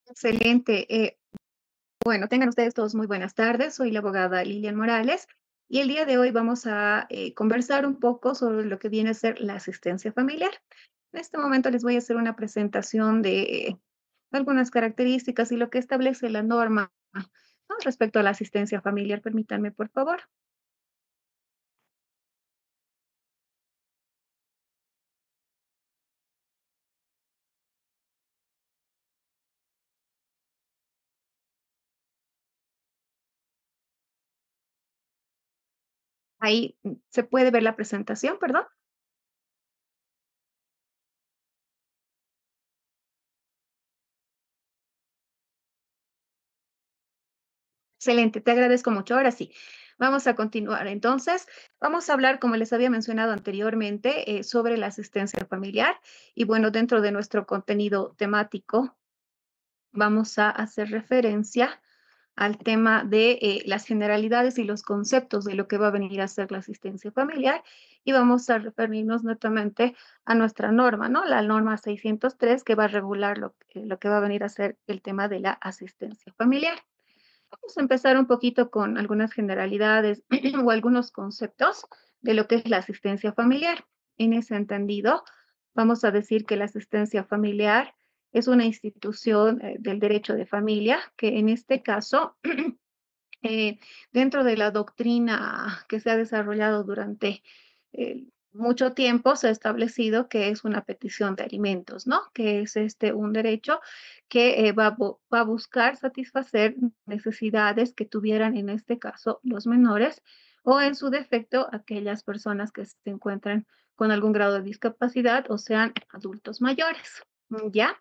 Excelente. Bueno, tengan ustedes todos muy buenas tardes. Soy la abogada Lilian Morales y el día de hoy vamos a conversar un poco sobre lo que viene a ser la asistencia familiar. En este momento les voy a hacer una presentación de algunas características y lo que establece la norma, ¿no? Respecto a la asistencia familiar. Permítanme, por favor. Ahí se puede ver la presentación, perdón. Excelente, te agradezco mucho. Ahora sí, vamos a continuar. Entonces, vamos a hablar, como les había mencionado anteriormente, sobre la asistencia familiar. Y bueno, dentro de nuestro contenido temático, vamos a hacer referencia al tema de las generalidades y los conceptos de lo que va a venir a ser la asistencia familiar. Y vamos a referirnos netamente a nuestra norma, ¿no? La norma 603 que va a regular lo que va a venir a ser el tema de la asistencia familiar. Vamos a empezar un poquito con algunas generalidades o algunos conceptos de lo que es la asistencia familiar. En ese entendido, vamos a decir que la asistencia familiar es una institución del derecho de familia que en este caso, eh, dentro de la doctrina que se ha desarrollado durante mucho tiempo, se ha establecido que es una petición de alimentos, ¿no? Que es un derecho que va a buscar satisfacer necesidades que tuvieran en este caso los menores o en su defecto aquellas personas que se encuentran con algún grado de discapacidad o sean adultos mayores, ¿ya?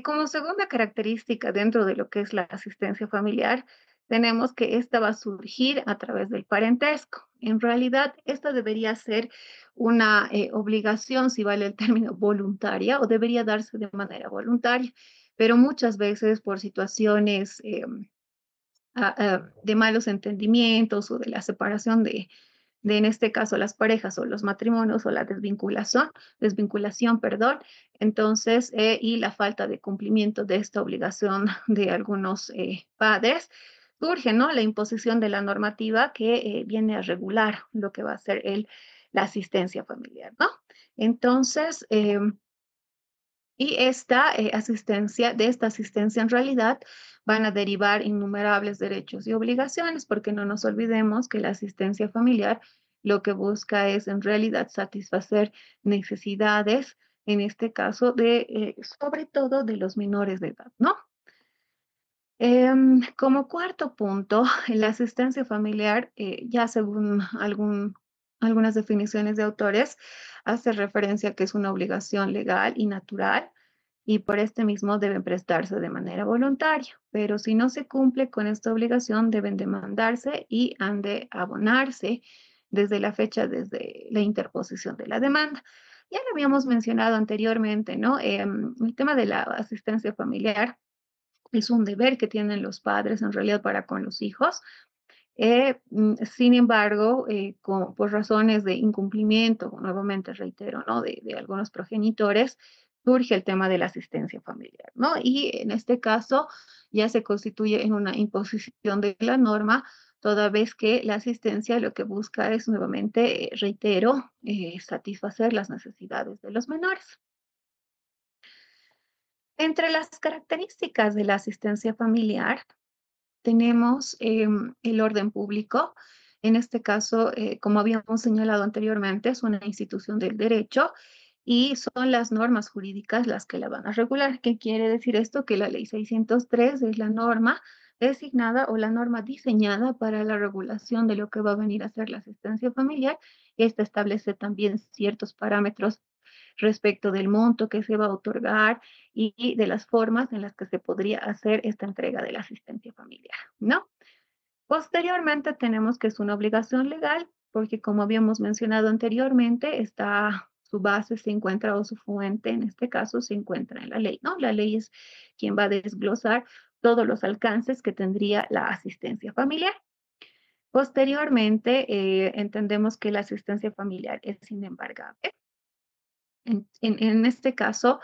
Como segunda característica dentro de lo que es la asistencia familiar, tenemos que esta va a surgir a través del parentesco. En realidad, esta debería ser una obligación, si vale el término, voluntaria o debería darse de manera voluntaria, pero muchas veces por situaciones de malos entendimientos o de la separación en este caso las parejas o los matrimonios o la desvinculación, perdón, entonces, y la falta de cumplimiento de esta obligación de algunos padres, surge, ¿no? La imposición de la normativa que viene a regular lo que va a ser la asistencia familiar, ¿no? Entonces, y de esta asistencia en realidad van a derivar innumerables derechos y obligaciones, porque no nos olvidemos que la asistencia familiar lo que busca es en realidad satisfacer necesidades, en este caso sobre todo de los menores de edad, ¿no? Como cuarto punto, la asistencia familiar, ya según algunas definiciones de autores, hace referencia a que es una obligación legal y natural y por este mismo deben prestarse de manera voluntaria. Pero si no se cumple con esta obligación, deben demandarse y han de abonarse desde la fecha, desde la interposición de la demanda. Ya lo habíamos mencionado anteriormente, ¿no? El tema de la asistencia familiar es un deber que tienen los padres en realidad para con los hijos. Sin embargo, por razones de incumplimiento, nuevamente reitero, ¿no? De algunos progenitores, surge el tema de la asistencia familiar, ¿no? Y en este caso ya se constituye en una imposición de la norma, toda vez que la asistencia lo que busca es nuevamente, reitero, satisfacer las necesidades de los menores. Entre las características de la asistencia familiar, tenemos el orden público. En este caso, como habíamos señalado anteriormente, es una institución del derecho y son las normas jurídicas las que la van a regular. ¿Qué quiere decir esto? Que la ley 603 es la norma designada o la norma diseñada para la regulación de lo que va a venir a ser la asistencia familiar. Esta establece también ciertos parámetros respecto del monto que se va a otorgar y de las formas en las que se podría hacer esta entrega de la asistencia familiar, ¿no? Posteriormente tenemos que es una obligación legal, porque como habíamos mencionado anteriormente, su base se encuentra o su fuente en este caso se encuentra en la ley, ¿no? La ley es quien va a desglosar todos los alcances que tendría la asistencia familiar. Posteriormente, entendemos que la asistencia familiar es inembargable. En este caso,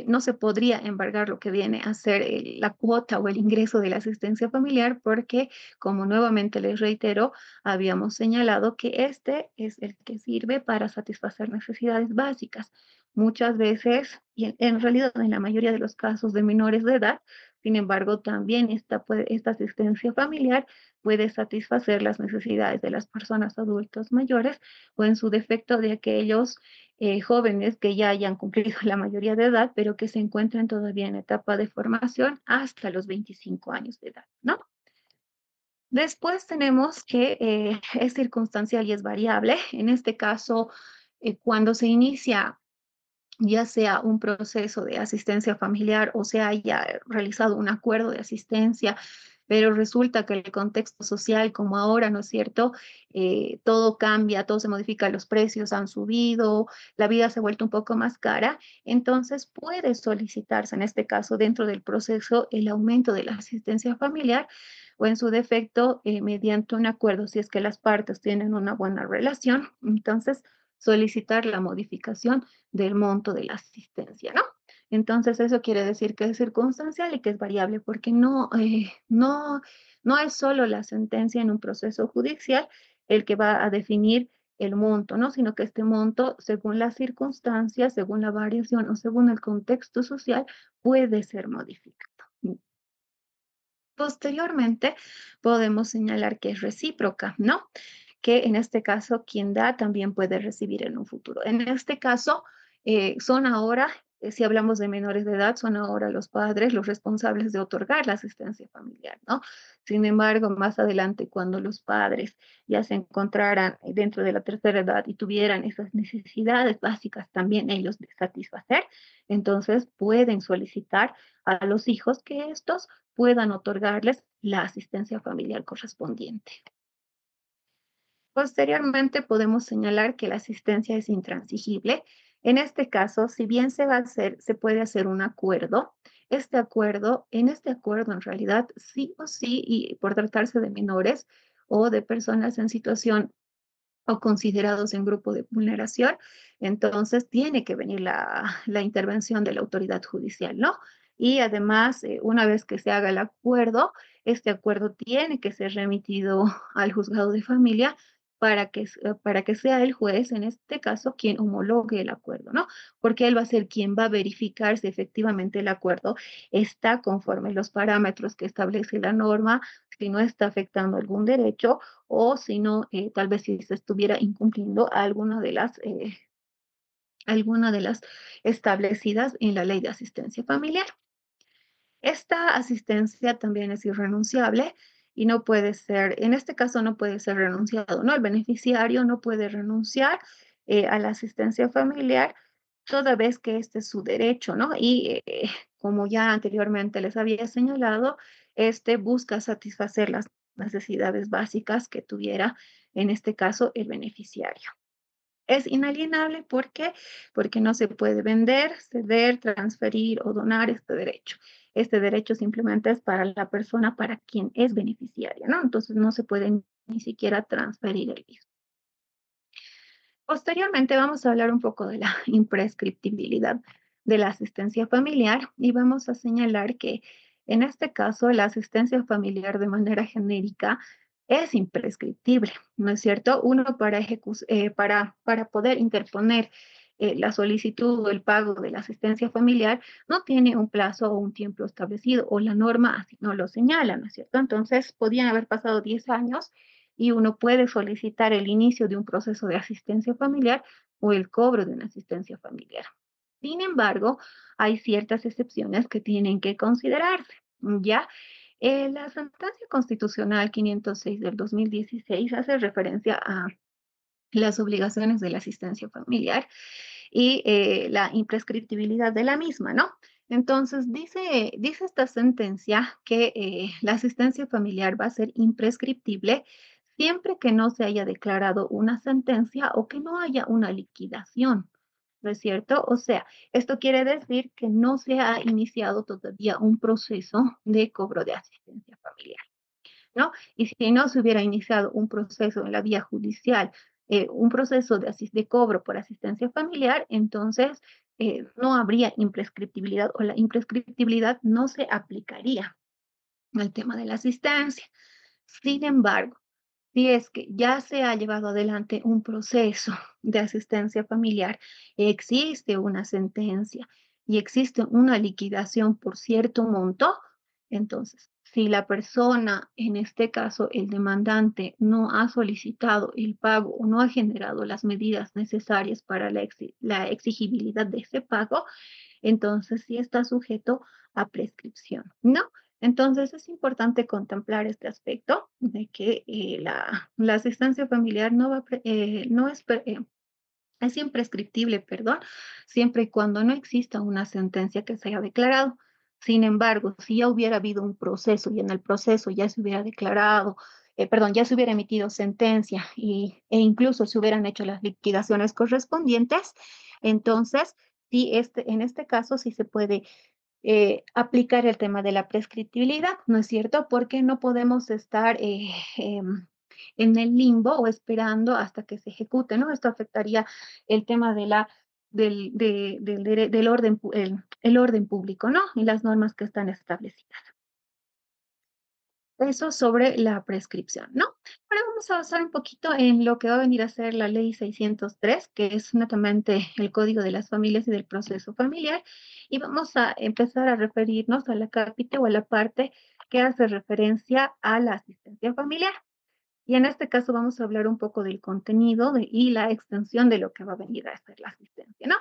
no se podría embargar lo que viene a ser la cuota o el ingreso de la asistencia familiar porque, como nuevamente les reitero, habíamos señalado que este es el que sirve para satisfacer necesidades básicas. Muchas veces, y en realidad en la mayoría de los casos de menores de edad, sin embargo, también esta asistencia familiar puede satisfacer las necesidades de las personas adultos mayores o en su defecto de aquellos jóvenes que ya hayan cumplido la mayoría de edad, pero que se encuentran todavía en etapa de formación hasta los 25 años de edad, ¿no? Después tenemos que es circunstancial y es variable. En este caso, cuando se inicia ya sea un proceso de asistencia familiar o se haya realizado un acuerdo de asistencia, pero resulta que el contexto social, como ahora, ¿no es cierto? Todo cambia, todo se modifica, los precios han subido, la vida se ha vuelto un poco más cara, entonces puede solicitarse, en este caso, dentro del proceso, el aumento de la asistencia familiar o en su defecto, mediante un acuerdo, si es que las partes tienen una buena relación, entonces solicitar la modificación del monto de la asistencia, ¿no? Entonces, eso quiere decir que es circunstancial y que es variable, porque no es solo la sentencia en un proceso judicial el que va a definir el monto, ¿no? Sino que este monto, según las circunstancias, según la variación o según el contexto social, puede ser modificado. Posteriormente, podemos señalar que es recíproca, ¿no? Que en este caso quien da también puede recibir en un futuro. En este caso, son ahora, si hablamos de menores de edad, son ahora los padres los responsables de otorgar la asistencia familiar, ¿no? Sin embargo, más adelante, cuando los padres ya se encontraran dentro de la tercera edad y tuvieran esas necesidades básicas también ellos de satisfacer, entonces pueden solicitar a los hijos que estos puedan otorgarles la asistencia familiar correspondiente. Posteriormente, podemos señalar que la asistencia es intransigible. En este caso, si bien se puede hacer un acuerdo, en este acuerdo en realidad, sí o sí, y por tratarse de menores o de personas en situación o considerados en grupo de vulneración, entonces tiene que venir la intervención de la autoridad judicial, ¿no? Y además, una vez que se haga el acuerdo, este acuerdo tiene que ser remitido al juzgado de familia para que sea el juez, en este caso, quien homologue el acuerdo, ¿no? Porque él va a ser quien va a verificar si efectivamente el acuerdo está conforme los parámetros que establece la norma, si no está afectando algún derecho o si no, tal vez si se estuviera incumpliendo alguna de las establecidas en la ley de asistencia familiar. Esta asistencia también es irrenunciable y no puede ser, en este caso no puede ser renunciado, ¿no? El beneficiario no puede renunciar a la asistencia familiar toda vez que este es su derecho, ¿no? Y como ya anteriormente les había señalado, este busca satisfacer las necesidades básicas que tuviera, en este caso, el beneficiario. Es inalienable, ¿por qué? Porque no se puede vender, ceder, transferir o donar este derecho. Este derecho simplemente es para la persona para quien es beneficiaria, ¿no? Entonces no se puede ni siquiera transferir el mismo. Posteriormente vamos a hablar un poco de la imprescriptibilidad de la asistencia familiar y vamos a señalar que en este caso la asistencia familiar de manera genérica es imprescriptible, ¿no es cierto? Uno para poder interponer la solicitud o el pago de la asistencia familiar no tiene un plazo o un tiempo establecido o la norma así no lo señala, ¿no es cierto? Entonces podían haber pasado 10 años y uno puede solicitar el inicio de un proceso de asistencia familiar o el cobro de una asistencia familiar. Sin embargo, hay ciertas excepciones que tienen que considerarse, ¿ya? La sentencia constitucional 506 del 2016 hace referencia a las obligaciones de la asistencia familiar y la imprescriptibilidad de la misma, ¿no? Entonces, dice esta sentencia que la asistencia familiar va a ser imprescriptible siempre que no se haya declarado una sentencia o que no haya una liquidación, ¿no es cierto? O sea, esto quiere decir que no se ha iniciado todavía un proceso de cobro de asistencia familiar, ¿no? Y si no se hubiera iniciado un proceso en la vía judicial un proceso de cobro por asistencia familiar, entonces no habría imprescriptibilidad o la imprescriptibilidad no se aplicaría al tema de la asistencia. Sin embargo, si es que ya se ha llevado adelante un proceso de asistencia familiar, existe una sentencia y existe una liquidación por cierto monto, entonces, si la persona, en este caso el demandante, no ha solicitado el pago o no ha generado las medidas necesarias para la exigibilidad de ese pago, entonces sí está sujeto a prescripción, ¿no? Entonces es importante contemplar este aspecto de que la asistencia familiar no, no es, es imprescriptible, perdón, siempre y cuando no exista una sentencia que se haya declarado. Sin embargo, si ya hubiera habido un proceso y en el proceso ya se hubiera declarado, perdón, ya se hubiera emitido sentencia e incluso se hubieran hecho las liquidaciones correspondientes, entonces, sí, en este caso sí se puede aplicar el tema de la prescriptibilidad, ¿no es cierto? Porque no podemos estar en el limbo o esperando hasta que se ejecute, ¿no? Esto afectaría el tema de del orden, el orden público, ¿no? Y las normas que están establecidas. Eso sobre la prescripción, ¿no? Ahora vamos a avanzar un poquito en lo que va a venir a ser la ley 603, que es netamente el Código de las Familias y del Proceso Familiar, y vamos a empezar a referirnos a la capítulo o a la parte que hace referencia a la asistencia familiar. Y en este caso vamos a hablar un poco del contenido y la extensión de lo que va a venir a ser la asistencia, ¿no?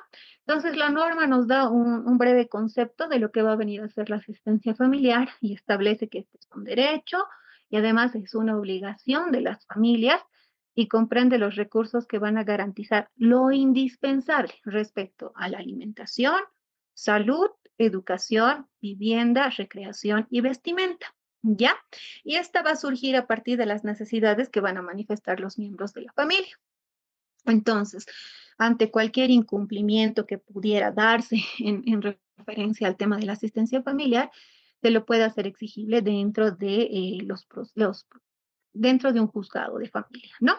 Entonces, la norma nos da un breve concepto de lo que va a venir a ser la asistencia familiar y establece que este es un derecho y además es una obligación de las familias y comprende los recursos que van a garantizar lo indispensable respecto a la alimentación, salud, educación, vivienda, recreación y vestimenta. ¿Ya? Y esta va a surgir a partir de las necesidades que van a manifestar los miembros de la familia. Entonces, ante cualquier incumplimiento que pudiera darse en referencia al tema de la asistencia familiar, se lo puede hacer exigible dentro de dentro de un juzgado de familia, ¿no?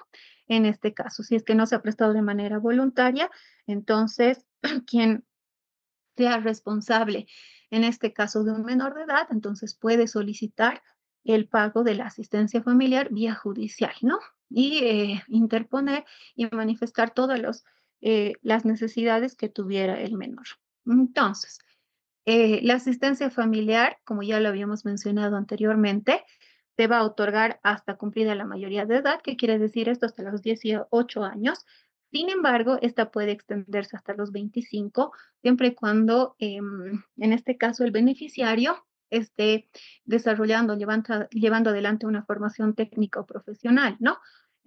En este caso, si es que no se ha prestado de manera voluntaria, entonces quien sea responsable, en este caso de un menor de edad, entonces puede solicitar el pago de la asistencia familiar vía judicial, ¿no? Y interponer y manifestar todas las necesidades que tuviera el menor. Entonces, la asistencia familiar, como ya lo habíamos mencionado anteriormente, se va a otorgar hasta cumplida la mayoría de edad, que quiere decir esto hasta los 18 años. Sin embargo, esta puede extenderse hasta los 25, siempre y cuando, en este caso, el beneficiario esté desarrollando, llevando adelante una formación técnica o profesional, ¿no?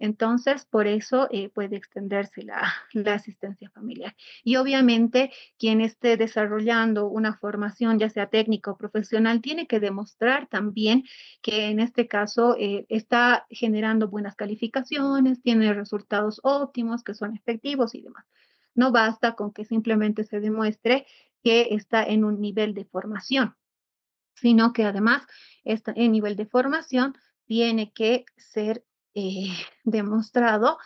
Entonces, por eso puede extenderse la asistencia familiar. Y obviamente, quien esté desarrollando una formación, ya sea técnica o profesional, tiene que demostrar también que en este caso está generando buenas calificaciones, tiene resultados óptimos, que son efectivos y demás. No basta con que simplemente se demuestre que está en un nivel de formación, sino que además está en nivel de formación tiene que ser eh, demostrado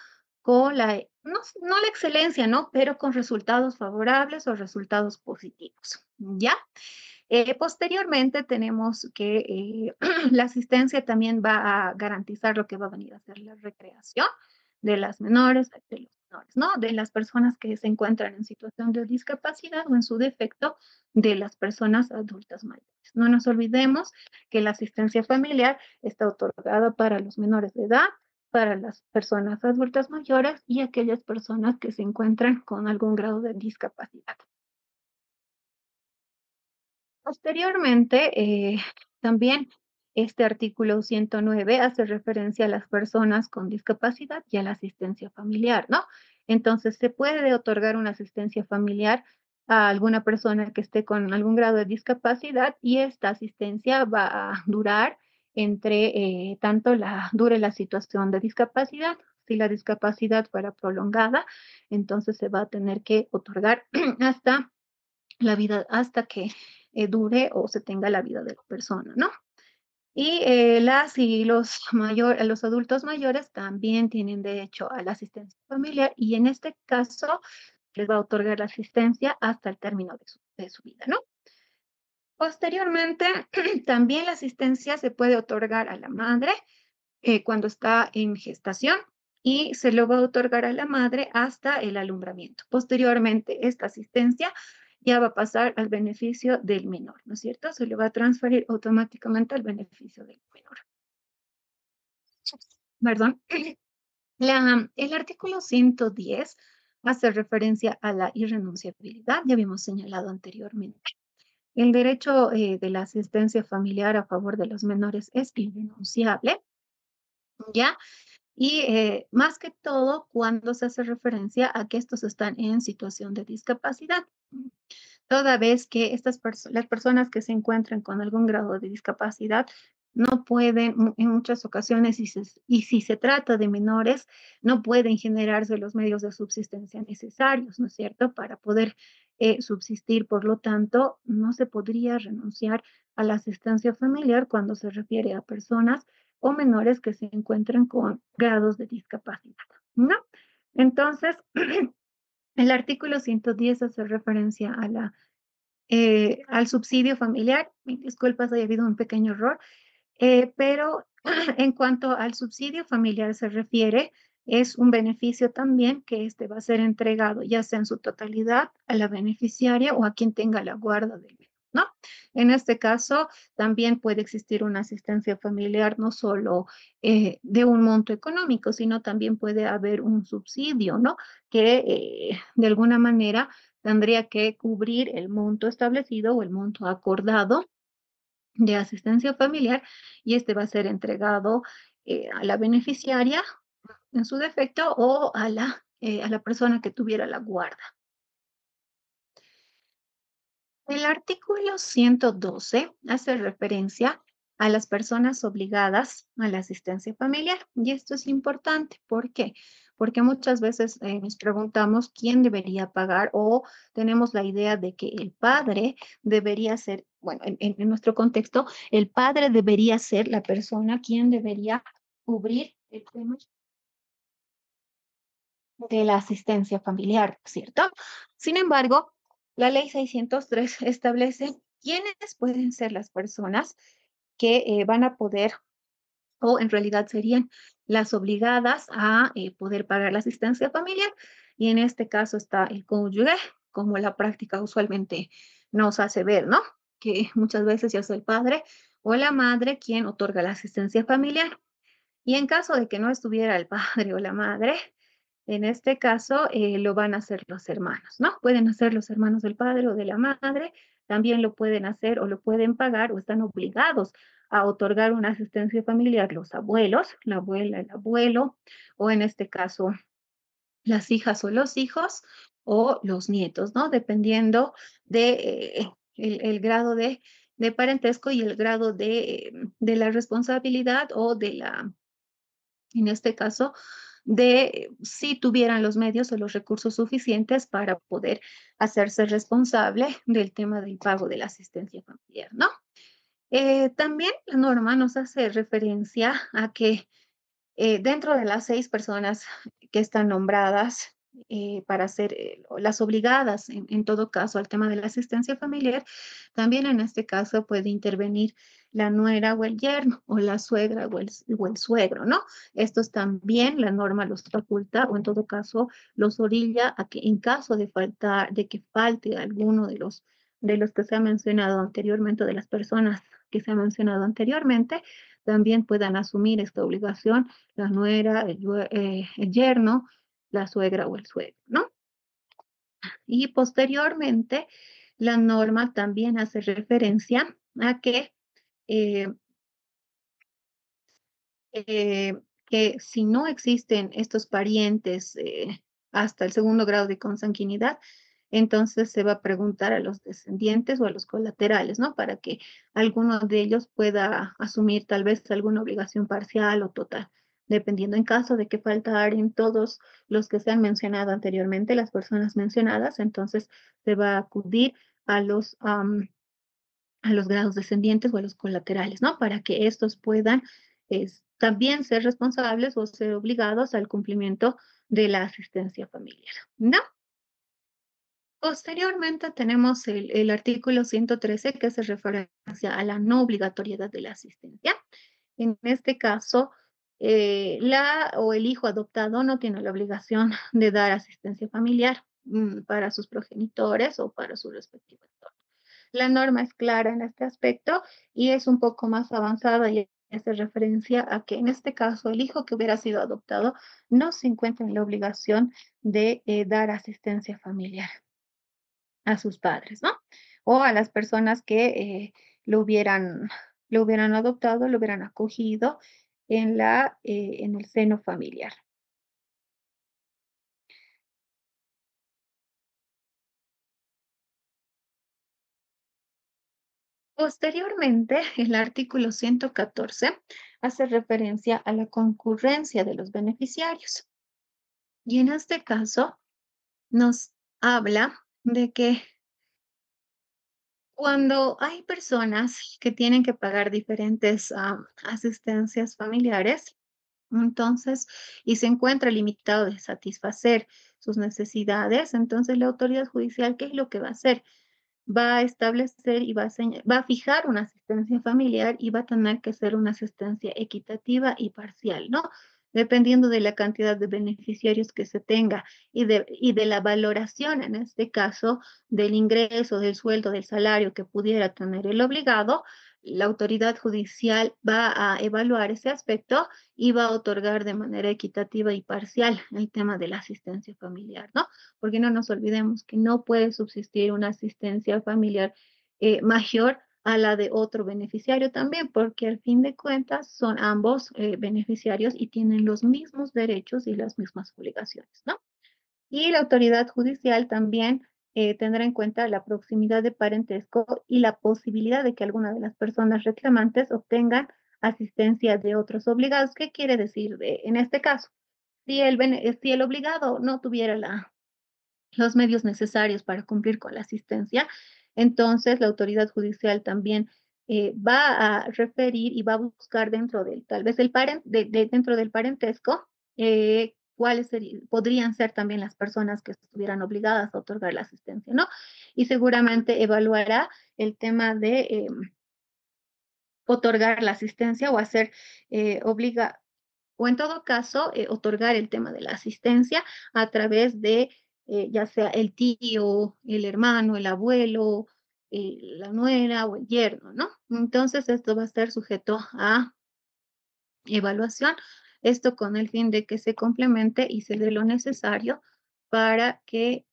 con no la excelencia, ¿no? Pero con resultados favorables o resultados positivos, ¿ya? Posteriormente tenemos que la asistencia también va a garantizar lo que va a venir a ser la recreación de las menores, de los menores, ¿no? De las personas que se encuentran en situación de discapacidad o en su defecto de las personas adultas mayores. No nos olvidemos que la asistencia familiar está otorgada para los menores de edad, para las personas adultas mayores y aquellas personas que se encuentran con algún grado de discapacidad. Posteriormente, también este artículo 109 hace referencia a las personas con discapacidad y a la asistencia familiar, ¿no? Entonces, se puede otorgar una asistencia familiar a alguna persona que esté con algún grado de discapacidad y esta asistencia va a durar entre tanto dure la situación de discapacidad. Si la discapacidad fuera prolongada, entonces se va a tener que otorgar hasta la vida hasta que dure o se tenga la vida de la persona, ¿no? Y las y los adultos mayores también tienen derecho a la asistencia familiar y en este caso les va a otorgar la asistencia hasta el término de su vida, ¿no? Posteriormente, también la asistencia se puede otorgar a la madre cuando está en gestación y se lo va a otorgar a la madre hasta el alumbramiento. Posteriormente, esta asistencia ya va a pasar al beneficio del menor, ¿no es cierto? Se le va a transferir automáticamente al beneficio del menor. Perdón. El artículo 110 hace referencia a la irrenunciabilidad, ya habíamos señalado anteriormente. El derecho de la asistencia familiar a favor de los menores es irrenunciable, ¿ya? Y más que todo cuando se hace referencia a que estos están en situación de discapacidad. Toda vez que las personas que se encuentran con algún grado de discapacidad no pueden, en muchas ocasiones, y si se trata de menores, no pueden generarse los medios de subsistencia necesarios, ¿no es cierto?, para poder subsistir. Por lo tanto, no se podría renunciar a la asistencia familiar cuando se refiere a personas o menores que se encuentran con grados de discapacidad, ¿no? Entonces, el artículo 110 hace referencia a al subsidio familiar. Disculpas, ha habido un pequeño error. Pero en cuanto al subsidio familiar se refiere, es un beneficio también que este va a ser entregado ya sea en su totalidad a la beneficiaria o a quien tenga la guarda del menor, ¿no? En este caso, también puede existir una asistencia familiar no solo de un monto económico, sino también puede haber un subsidio, ¿no? Que de alguna manera tendría que cubrir el monto establecido o el monto acordado de asistencia familiar y este va a ser entregado a la beneficiaria en su defecto o a la persona que tuviera la guarda. El artículo 112 hace referencia a las personas obligadas a la asistencia familiar y esto es importante. ¿Por qué? Porque muchas veces nos preguntamos quién debería pagar o tenemos la idea de que el padre debería ser, bueno, en nuestro contexto, el padre debería ser la persona quien debería cubrir el tema de la asistencia familiar, ¿cierto? Sin embargo, la ley 603 establece quiénes pueden ser las personas que van a poder, o en realidad serían las obligadas a poder pagar la asistencia familiar. Y en este caso está el cónyuge, como la práctica usualmente nos hace ver, ¿no? Que muchas veces ya es el padre o la madre quien otorga la asistencia familiar. Y en caso de que no estuviera el padre o la madre, en este caso lo van a hacer los hermanos, ¿no? Pueden hacer los hermanos del padre o de la madre, también lo pueden hacer o lo pueden pagar o están obligados a otorgar una asistencia familiar los abuelos, la abuela, el abuelo, o en este caso las hijas o los hijos o los nietos, ¿no? Dependiendo de el grado de parentesco y el grado de la responsabilidad o de en este caso, de si tuvieran los medios o los recursos suficientes para poder hacerse responsable del tema del pago de la asistencia familiar, ¿no? También la norma nos hace referencia a que dentro de las 6 personas que están nombradas para ser las obligadas, en todo caso, al tema de la asistencia familiar, también en este caso puede intervenir la nuera o el yerno, o la suegra o el suegro, ¿no? Estos también la norma los faculta, o en todo caso los orilla a que en caso de faltar, de que falte alguno de los que se ha mencionado anteriormente, de las personas que se ha mencionado anteriormente, también puedan asumir esta obligación la nuera, el yerno, la suegra o el suegro, ¿no? Y posteriormente, la norma también hace referencia a eh, eh, que si no existen estos parientes hasta el segundo grado de consanguinidad, entonces se va a preguntar a los descendientes o a los colaterales, ¿no? Para que alguno de ellos pueda asumir tal vez alguna obligación parcial o total, dependiendo en caso de que faltaren todos los que se han mencionado anteriormente, las personas mencionadas, entonces se va a acudir a a los grados descendientes o a los colaterales, ¿no? Para que estos puedan también ser responsables o ser obligados al cumplimiento de la asistencia familiar, ¿no? Posteriormente tenemos el artículo 113 que hace referencia a la no obligatoriedad de la asistencia. En este caso, la o el hijo adoptado no tiene la obligación de dar asistencia familiar para sus progenitores o para su respectivo entorno. La norma es clara en este aspecto y es un poco más avanzada y hace referencia a que en este caso el hijo que hubiera sido adoptado no se encuentra en la obligación de dar asistencia familiar a sus padres, ¿no? O a las personas que lo hubieran, lo hubieran adoptado, lo hubieran acogido en el seno familiar. Posteriormente, el artículo 114 hace referencia a la concurrencia de los beneficiarios. Y en este caso nos habla de que cuando hay personas que tienen que pagar diferentes asistencias familiares, entonces, y se encuentra limitado de satisfacer sus necesidades, entonces la autoridad judicial, ¿qué es lo que va a hacer? Va a establecer y va a fijar una asistencia familiar y va a tener que ser una asistencia equitativa y parcial, ¿no? Dependiendo de la cantidad de beneficiarios que se tenga y de la valoración, en este caso, del ingreso, del sueldo, del salario que pudiera tener el obligado, la autoridad judicial va a evaluar ese aspecto y va a otorgar de manera equitativa y parcial el tema de la asistencia familiar, ¿no? Porque no nos olvidemos que no puede subsistir una asistencia familiar mayor a la de otro beneficiario también, porque al fin de cuentas son ambos beneficiarios y tienen los mismos derechos y las mismas obligaciones, ¿no? Y la autoridad judicial también tendrá en cuenta la proximidad de parentesco y la posibilidad de que alguna de las personas reclamantes obtengan asistencia de otros obligados. ¿Qué quiere decir en este caso? Si el obligado no tuviera los medios necesarios para cumplir con la asistencia, entonces la autoridad judicial también va a referir y va a buscar dentro del, tal vez dentro del parentesco, cuáles podrían ser también las personas que estuvieran obligadas a otorgar la asistencia, ¿no? Y seguramente evaluará el tema de otorgar la asistencia o hacer obliga o en todo caso, otorgar el tema de la asistencia a través de ya sea el tío, el hermano, el abuelo, la nuera o el yerno, ¿no? Entonces, esto va a estar sujeto a evaluación, esto con el fin de que se complemente y se dé lo necesario para que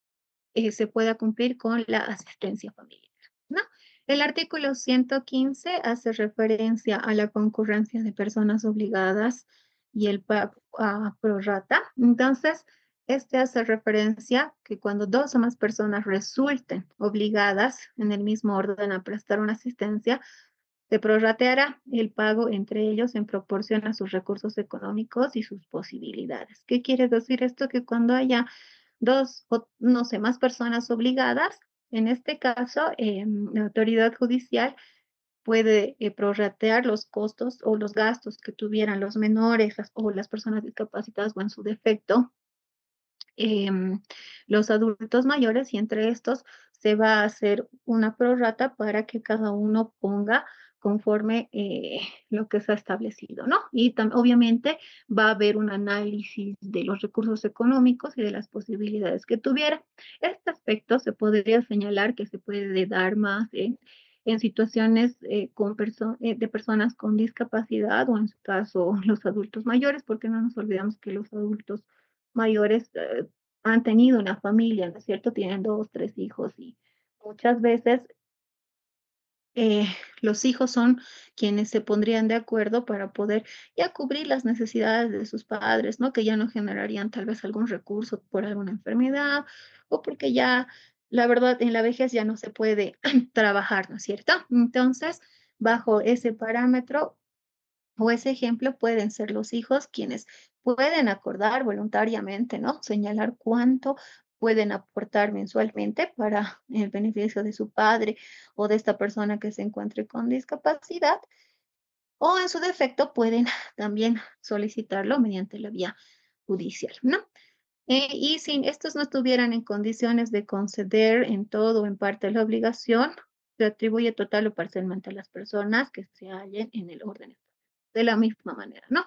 se pueda cumplir con la asistencia familiar, ¿no? El artículo 115 hace referencia a la concurrencia de personas obligadas y el pago a prorrata. Entonces, este hace referencia que cuando dos o más personas resulten obligadas en el mismo orden a prestar una asistencia, se prorrateará el pago entre ellos en proporción a sus recursos económicos y sus posibilidades. ¿Qué quiere decir esto? Que cuando haya dos o no sé, más personas obligadas, en este caso, la autoridad judicial puede prorratear los costos o los gastos que tuvieran los menores o las personas discapacitadas o en su defecto los adultos mayores y entre estos se va a hacer una prorrata para que cada uno ponga conforme lo que se ha establecido, ¿no? Y obviamente va a haber un análisis de los recursos económicos y de las posibilidades que tuviera. Este aspecto se podría señalar que se puede dar más en situaciones de personas con discapacidad o en su caso los adultos mayores, porque no nos olvidamos que los adultos mayores han tenido una familia, ¿no es cierto? Tienen dos, tres hijos y muchas veces eh, los hijos son quienes se pondrían de acuerdo para poder ya cubrir las necesidades de sus padres, ¿no? Que ya no generarían tal vez algún recurso por alguna enfermedad o porque ya, la verdad, en la vejez ya no se puede trabajar, ¿no es cierto? Entonces, bajo ese parámetro, o ese ejemplo pueden ser los hijos quienes pueden acordar voluntariamente, ¿no? Señalar cuánto pueden aportar mensualmente para el beneficio de su padre o de esta persona que se encuentre con discapacidad, o en su defecto pueden también solicitarlo mediante la vía judicial, ¿no? Y si estos no estuvieran en condiciones de conceder en todo o en parte la obligación, se atribuye total o parcialmente a las personas que se hallen en el orden. De la misma manera, ¿no?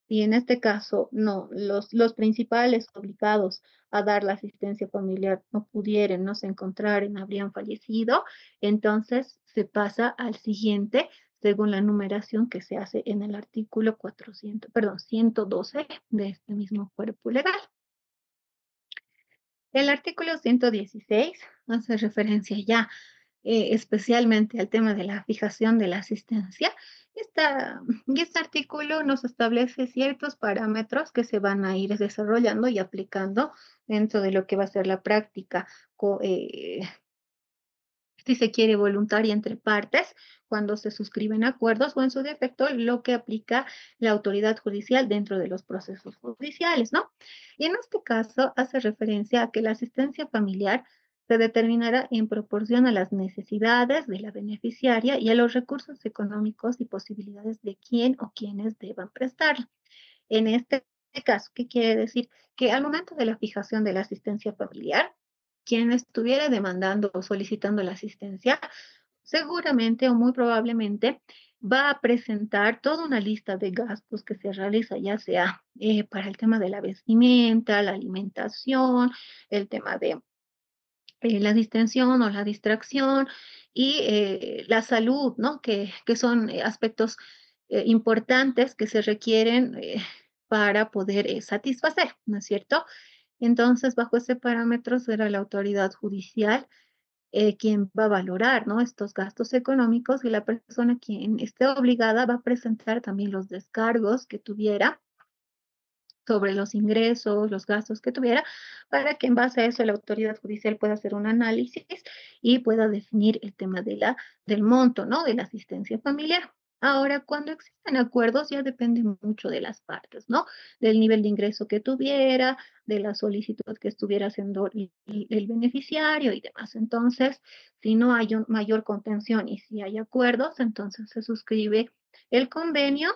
Y en este caso, no, los principales obligados a dar la asistencia familiar no pudieran, no se encontraran, habrían fallecido, entonces se pasa al siguiente según la numeración que se hace en el artículo 112 de este mismo cuerpo legal. El artículo 116 hace referencia ya especialmente al tema de la fijación de la asistencia. Y este artículo nos establece ciertos parámetros que se van a ir desarrollando y aplicando dentro de lo que va a ser la práctica, si se quiere, voluntaria entre partes, cuando se suscriben acuerdos o en su defecto lo que aplica la autoridad judicial dentro de los procesos judiciales, ¿no? Y en este caso hace referencia a que la asistencia familiar se determinará en proporción a las necesidades de la beneficiaria y a los recursos económicos y posibilidades de quien o quienes deban prestarla. En este caso, ¿qué quiere decir? Que al momento de la fijación de la asistencia familiar, quien estuviera demandando o solicitando la asistencia, seguramente o muy probablemente va a presentar toda una lista de gastos que se realiza, ya sea para el tema de la vestimenta, la alimentación, el tema de la distensión o la distracción y la salud, ¿no? Que son aspectos importantes que se requieren para poder satisfacer, ¿no es cierto? Entonces, bajo ese parámetro será la autoridad judicial quien va a valorar, ¿no? Estos gastos económicos y la persona quien esté obligada va a presentar también los descargos que tuviera sobre los ingresos, los gastos que tuviera, para que en base a eso la autoridad judicial pueda hacer un análisis y pueda definir el tema del monto, ¿no? De la asistencia familiar. Ahora, cuando existen acuerdos, ya depende mucho de las partes, ¿no? Del nivel de ingreso que tuviera, de la solicitud que estuviera haciendo el beneficiario y demás. Entonces, si no hay un mayor contención y si hay acuerdos, entonces se suscribe el convenio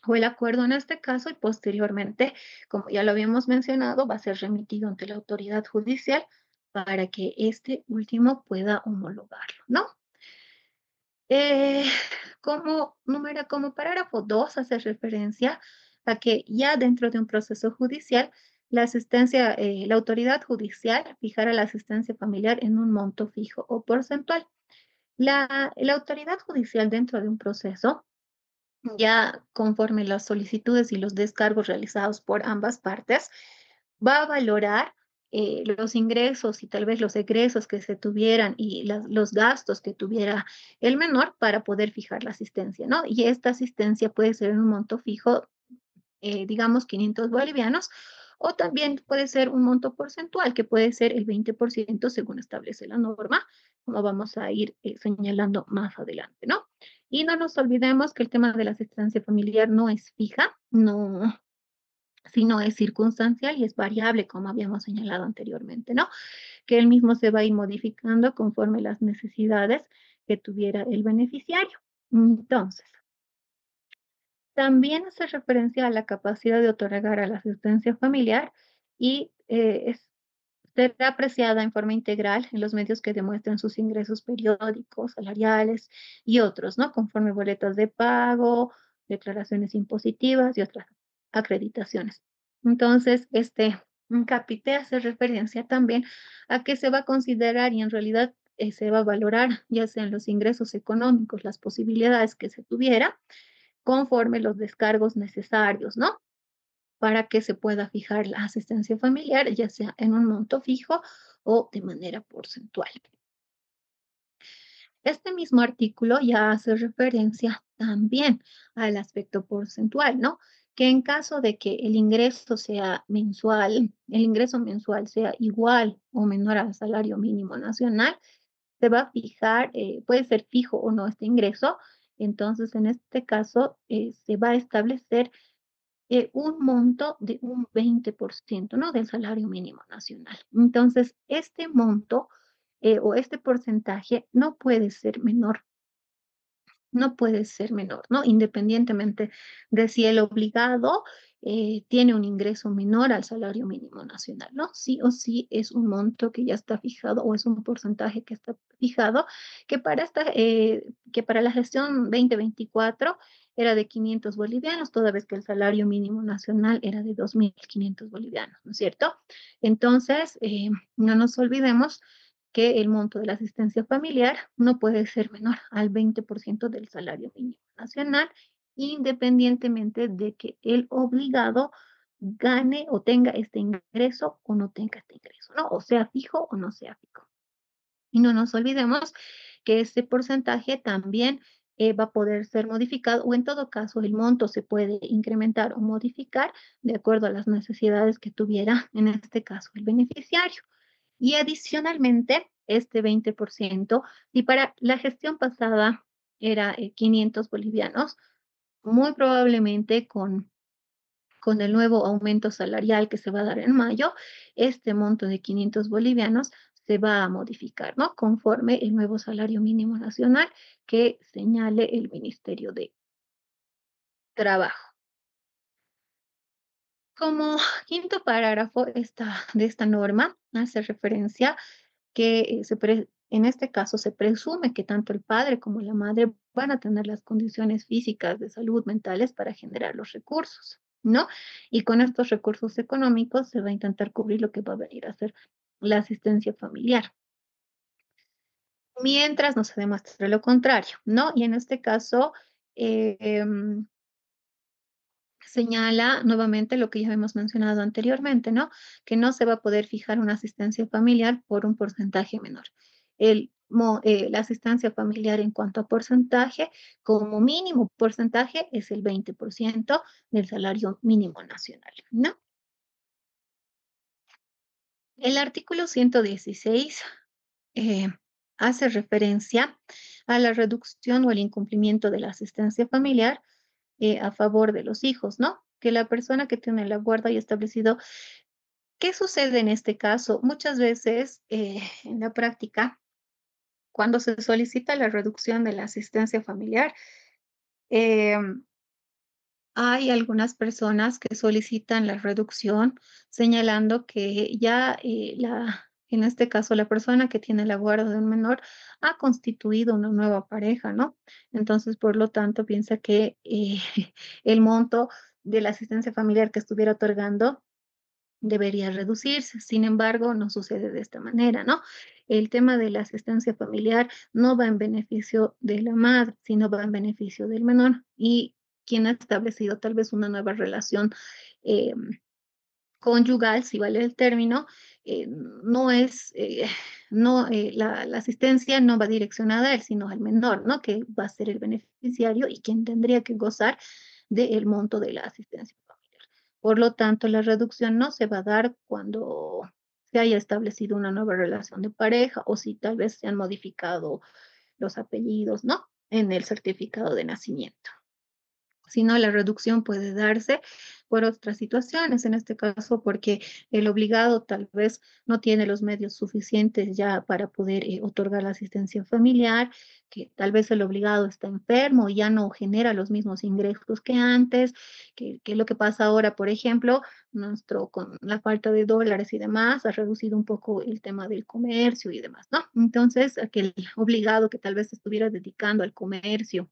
o el acuerdo en este caso y posteriormente, como ya lo habíamos mencionado, va a ser remitido ante la autoridad judicial para que este último pueda homologarlo, ¿no? Eh, como parágrafo 2 hace referencia a que ya dentro de un proceso judicial, la autoridad judicial fijará la asistencia familiar en un monto fijo o porcentual. La autoridad judicial dentro de un proceso ya conforme las solicitudes y los descargos realizados por ambas partes, va a valorar los ingresos y tal vez los egresos que se tuvieran y los gastos que tuviera el menor para poder fijar la asistencia, ¿no? Y esta asistencia puede ser en un monto fijo, digamos 500 bolivianos, o también puede ser un monto porcentual, que puede ser el 20% según establece la norma, como vamos a ir señalando más adelante, ¿no? Y no nos olvidemos que el tema de la asistencia familiar no es fija, no, sino es circunstancial y es variable, como habíamos señalado anteriormente, ¿no? Que el mismo se va a ir modificando conforme las necesidades que tuviera el beneficiario. Entonces, también hace referencia a la capacidad de otorgar a la asistencia familiar y será apreciada en forma integral en los medios que demuestren sus ingresos periódicos, salariales y otros, ¿no? Conforme boletas de pago, declaraciones impositivas y otras acreditaciones. Entonces, un capite hace referencia también a que se va a considerar y en realidad se va a valorar, ya sean los ingresos económicos, las posibilidades que se tuviera, conforme los descargos necesarios, ¿no? Para que se pueda fijar la asistencia familiar, ya sea en un monto fijo o de manera porcentual. Este mismo artículo ya hace referencia también al aspecto porcentual, ¿no? Que en caso de que el ingreso sea mensual, el ingreso mensual sea igual o menor al salario mínimo nacional, se va a fijar, puede ser fijo o no este ingreso, entonces en este caso se va a establecer un monto de un 20%, ¿no? Del salario mínimo nacional. Entonces, este monto o este porcentaje no puede ser menor, no puede ser menor, ¿no? Independientemente de si el obligado tiene un ingreso menor al salario mínimo nacional, ¿no? Sí o sí es un monto que ya está fijado o es un porcentaje que está fijado, que para la gestión 2024 era de 500 bolivianos, toda vez que el salario mínimo nacional era de 2.500 bolivianos, ¿no es cierto? Entonces, no nos olvidemos que el monto de la asistencia familiar no puede ser menor al 20% del salario mínimo nacional, independientemente de que el obligado gane o tenga este ingreso o no tenga este ingreso, ¿no? O sea fijo o no sea fijo. Y no nos olvidemos que este porcentaje también va a poder ser modificado o en todo caso el monto se puede incrementar o modificar de acuerdo a las necesidades que tuviera en este caso el beneficiario. Y adicionalmente, este 20%, si para la gestión pasada era 500 bolivianos, muy probablemente con el nuevo aumento salarial que se va a dar en mayo, este monto de 500 bolivianos se va a modificar, ¿no? Conforme el nuevo salario mínimo nacional que señale el Ministerio de Trabajo. Como quinto parágrafo de esta norma hace referencia que en este caso se presume que tanto el padre como la madre van a tener las condiciones físicas de salud mentales para generar los recursos, ¿no? Y con estos recursos económicos se va a intentar cubrir lo que va a venir a ser la asistencia familiar, mientras no se demuestre lo contrario, ¿no? Y en este caso, eh, em, señala nuevamente lo que ya hemos mencionado anteriormente, ¿no? Que no se va a poder fijar una asistencia familiar por un porcentaje menor. La asistencia familiar en cuanto a porcentaje, como mínimo porcentaje, es el 20% del salario mínimo nacional, ¿no? El artículo 116 eh, hace referencia a la reducción o el incumplimiento de la asistencia familiar a favor de los hijos, ¿no? Que la persona que tiene la guarda haya establecido. ¿Qué sucede en este caso? Muchas veces en la práctica, cuando se solicita la reducción de la asistencia familiar, eh, hay algunas personas que solicitan la reducción señalando que ya en este caso, la persona que tiene la guarda de un menor ha constituido una nueva pareja, ¿no? Entonces, por lo tanto, piensa que el monto de la asistencia familiar que estuviera otorgando debería reducirse. Sin embargo, no sucede de esta manera, ¿no? El tema de la asistencia familiar no va en beneficio de la madre, sino va en beneficio del menor y quien ha establecido tal vez una nueva relación eh, conyugal, si vale el término, no es, no, la asistencia no va direccionada a él, sino al menor, ¿no? Que va a ser el beneficiario y quien tendría que gozar del monto de la asistencia familiar. Por lo tanto, la reducción no se va a dar cuando se haya establecido una nueva relación de pareja o si tal vez se han modificado los apellidos, ¿no? En el certificado de nacimiento. Si no, la reducción puede darse por otras situaciones, en este caso porque el obligado tal vez no tiene los medios suficientes ya para poder otorgar la asistencia familiar, que tal vez el obligado está enfermo y ya no genera los mismos ingresos que antes, que lo que pasa ahora, por ejemplo, con la falta de dólares y demás, ha reducido un poco el tema del comercio y demás, ¿no? Entonces, aquel obligado que tal vez se estuviera dedicando al comercio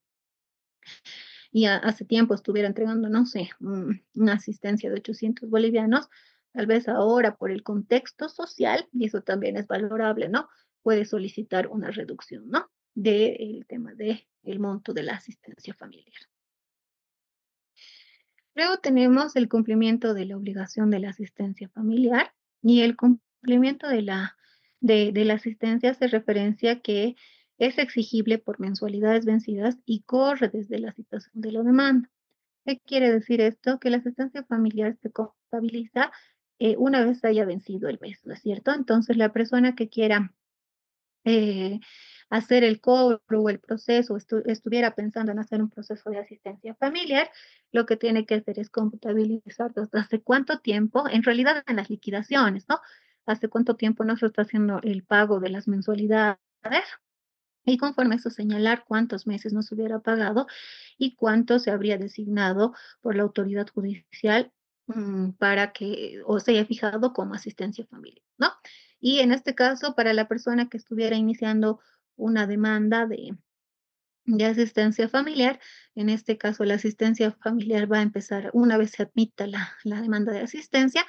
y hace tiempo estuviera entregando, no sé, una asistencia de 800 bolivianos, tal vez ahora por el contexto social, y eso también es valorable, ¿no? Puede solicitar una reducción, ¿no? Del tema del monto de la asistencia familiar. Luego tenemos el cumplimiento de la obligación de la asistencia familiar y el cumplimiento de la asistencia hace referencia que es exigible por mensualidades vencidas y corre desde la situación de la demanda. ¿Qué quiere decir esto? Que la asistencia familiar se contabiliza una vez haya vencido el mes, ¿no es cierto? Entonces, la persona que quiera eh, hacer el cobro o el proceso, estuviera pensando en hacer un proceso de asistencia familiar, lo que tiene que hacer es computabilizar desde hace cuánto tiempo, en realidad en las liquidaciones, ¿no? Hace cuánto tiempo no se está haciendo el pago de las mensualidades y conforme a eso señalar cuántos meses no se hubiera pagado y cuánto se habría designado por la autoridad judicial para que o se haya fijado como asistencia familiar, ¿no? Y en este caso, para la persona que estuviera iniciando una demanda de asistencia familiar, en este caso la asistencia familiar va a empezar una vez se admita la demanda de asistencia,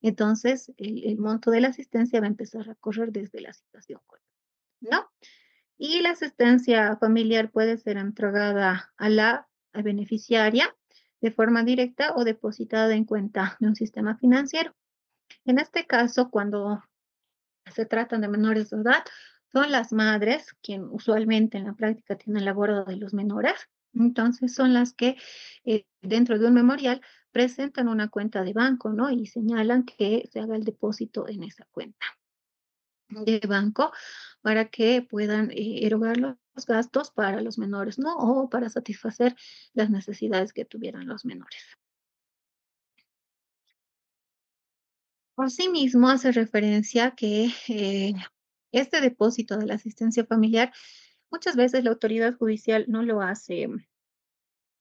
entonces el monto de la asistencia va a empezar a correr desde la situación, ¿no? Y la asistencia familiar puede ser entregada a la beneficiaria de forma directa o depositada en cuenta de un sistema financiero. En este caso, cuando se tratan de menores de edad, son las madres quien usualmente en la práctica tienen la guarda de los menores. Entonces son las que dentro de un memorial presentan una cuenta de banco, ¿no? Y señalan que se haga el depósito en esa cuenta de banco para que puedan erogar los gastos para los menores, ¿no? O para satisfacer las necesidades que tuvieran los menores. Asimismo, hace referencia que este depósito de la asistencia familiar, muchas veces la autoridad judicial no lo hace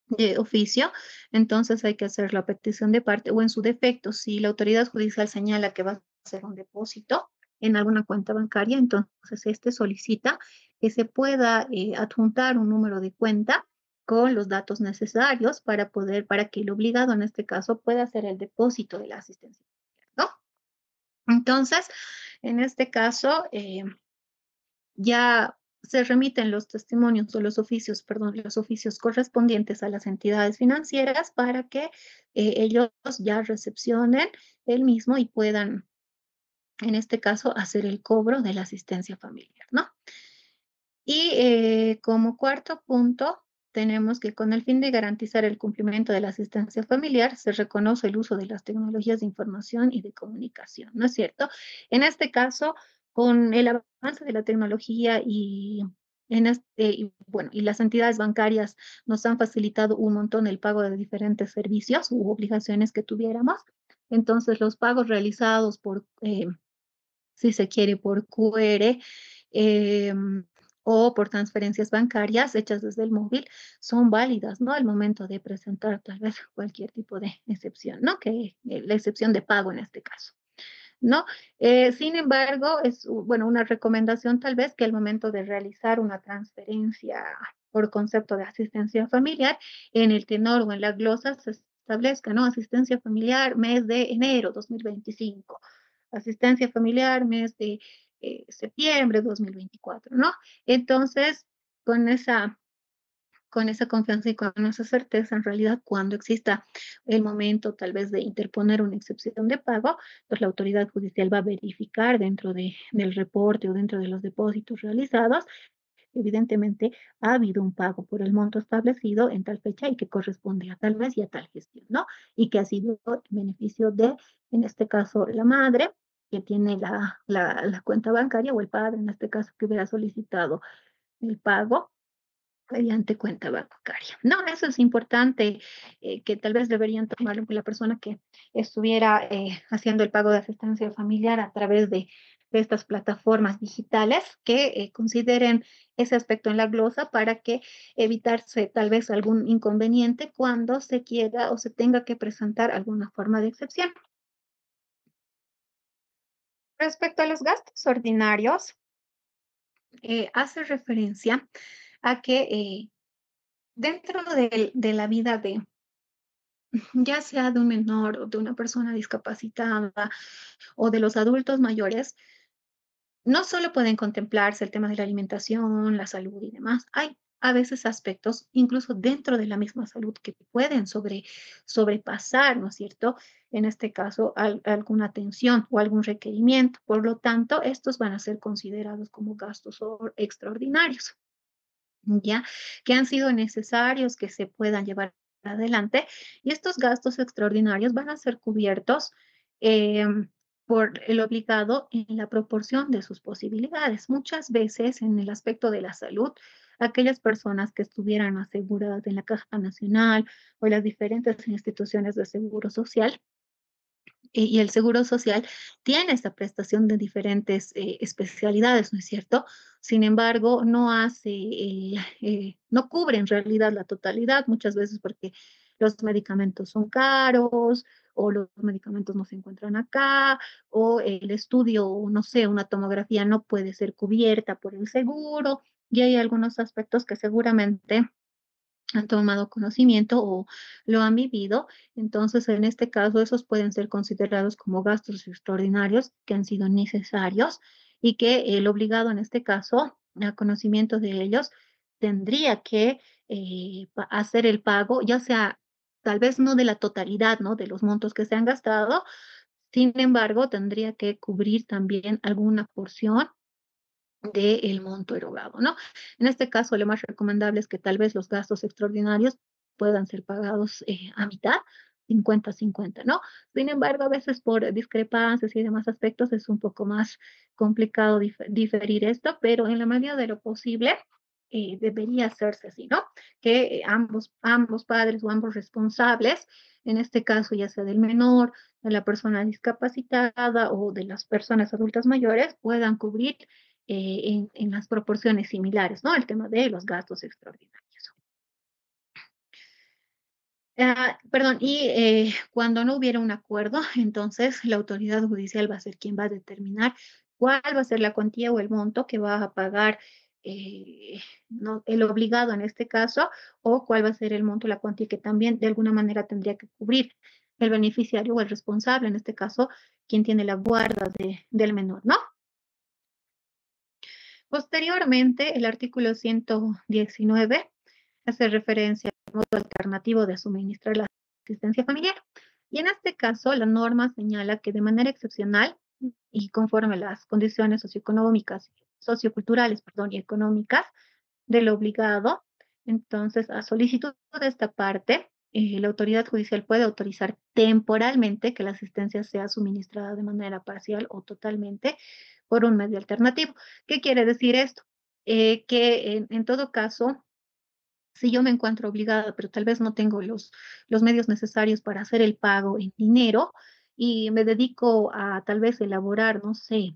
de oficio, entonces hay que hacer la petición de parte o en su defecto, si la autoridad judicial señala que va a hacer un depósito en alguna cuenta bancaria, entonces este solicita que se pueda adjuntar un número de cuenta con los datos necesarios para poder, para que el obligado en este caso pueda hacer el depósito de la asistencia, ¿no? Entonces, en este caso, ya se remiten los testimonios o los oficios, perdón, los oficios correspondientes a las entidades financieras para que ellos ya recepcionen el mismo y puedan, en este caso, hacer el cobro de la asistencia familiar, ¿no? Y como cuarto punto, tenemos que con el fin de garantizar el cumplimiento de la asistencia familiar, se reconoce el uso de las tecnologías de información y de comunicación, ¿no es cierto? En este caso, con el avance de la tecnología y bueno, y las entidades bancarias nos han facilitado un montón el pago de diferentes servicios u obligaciones que tuviéramos. Entonces, los pagos realizados por si se quiere, por QR o por transferencias bancarias hechas desde el móvil, son válidas, ¿no? Al momento de presentar tal vez cualquier tipo de excepción, ¿no? Que la excepción de pago en este caso, ¿no? Sin embargo, es, bueno, una recomendación tal vez que al momento de realizar una transferencia por concepto de asistencia familiar, en el tenor o en la glosa se establezca, ¿no? Asistencia familiar, mes de enero 2025, asistencia familiar, mes de septiembre 2024, ¿no? Entonces, con esa confianza y con esa certeza, en realidad, cuando exista el momento tal vez de interponer una excepción de pago, pues la autoridad judicial va a verificar del reporte o dentro de los depósitos realizados, evidentemente ha habido un pago por el monto establecido en tal fecha y que corresponde a tal mes y a tal gestión, ¿no? Y que ha sido en beneficio de, en este caso, la madre que tiene la cuenta bancaria o el padre, en este caso, que hubiera solicitado el pago mediante cuenta bancaria. No, eso es importante, que tal vez deberían tomarlo la persona que estuviera haciendo el pago de asistencia familiar a través de estas plataformas digitales, que consideren ese aspecto en la glosa para que evitarse tal vez algún inconveniente cuando se quiera o se tenga que presentar alguna forma de excepción. Respecto a los gastos ordinarios, hace referencia a que dentro de la vida de, ya sea de un menor o de una persona discapacitada o de los adultos mayores, no solo pueden contemplarse el tema de la alimentación, la salud y demás. Hay a veces aspectos, incluso dentro de la misma salud, que pueden sobrepasar, ¿no es cierto? En este caso, alguna atención o algún requerimiento. Por lo tanto, estos van a ser considerados como gastos extraordinarios, ¿ya? Que han sido necesarios que se puedan llevar adelante. Y estos gastos extraordinarios van a ser cubiertos. por el obligado en la proporción de sus posibilidades. Muchas veces en el aspecto de la salud, aquellas personas que estuvieran aseguradas en la Caja Nacional o en las diferentes instituciones de seguro social, y el Seguro Social tiene esta prestación de diferentes especialidades, ¿no es cierto? Sin embargo, no hace, no cubre en realidad la totalidad, muchas veces porque los medicamentos son caros o los medicamentos no se encuentran acá o el estudio, no sé, una tomografía no puede ser cubierta por el seguro y hay algunos aspectos que seguramente han tomado conocimiento o lo han vivido. Entonces, en este caso, esos pueden ser considerados como gastos extraordinarios que han sido necesarios y que el obligado, en este caso, a conocimiento de ellos, tendría que hacer el pago, ya sea tal vez no de la totalidad, ¿no? De los montos que se han gastado, sin embargo, tendría que cubrir también alguna porción del monto erogado, ¿no? En este caso, lo más recomendable es que tal vez los gastos extraordinarios puedan ser pagados a mitad, 50-50, ¿no? Sin embargo, a veces por discrepancias y demás aspectos es un poco más complicado diferir esto, pero en la medida de lo posible debería hacerse así, ¿no? Que ambos padres o ambos responsables, en este caso ya sea del menor, de la persona discapacitada o de las personas adultas mayores, puedan cubrir en las proporciones similares, ¿no? El tema de los gastos extraordinarios. Perdón, y cuando no hubiera un acuerdo, entonces la autoridad judicial va a ser quien va a determinar cuál va a ser la cuantía o el monto que va a pagar el obligado en este caso, o cuál va a ser el monto, la cuantía que también de alguna manera tendría que cubrir el beneficiario o el responsable, en este caso, quien tiene la guarda del menor, ¿no? Posteriormente, el artículo 119 hace referencia al modo alternativo de suministrar la asistencia familiar. Y en este caso, la norma señala que de manera excepcional y conforme a las condiciones socioeconómicas, socioculturales, perdón, y económicas del obligado, entonces, a solicitud de esta parte, la autoridad judicial puede autorizar temporalmente que la asistencia sea suministrada de manera parcial o totalmente por un medio alternativo. ¿Qué quiere decir esto? Que en todo caso, si yo me encuentro obligada, pero tal vez no tengo los medios necesarios para hacer el pago en dinero y me dedico a tal vez elaborar, no sé,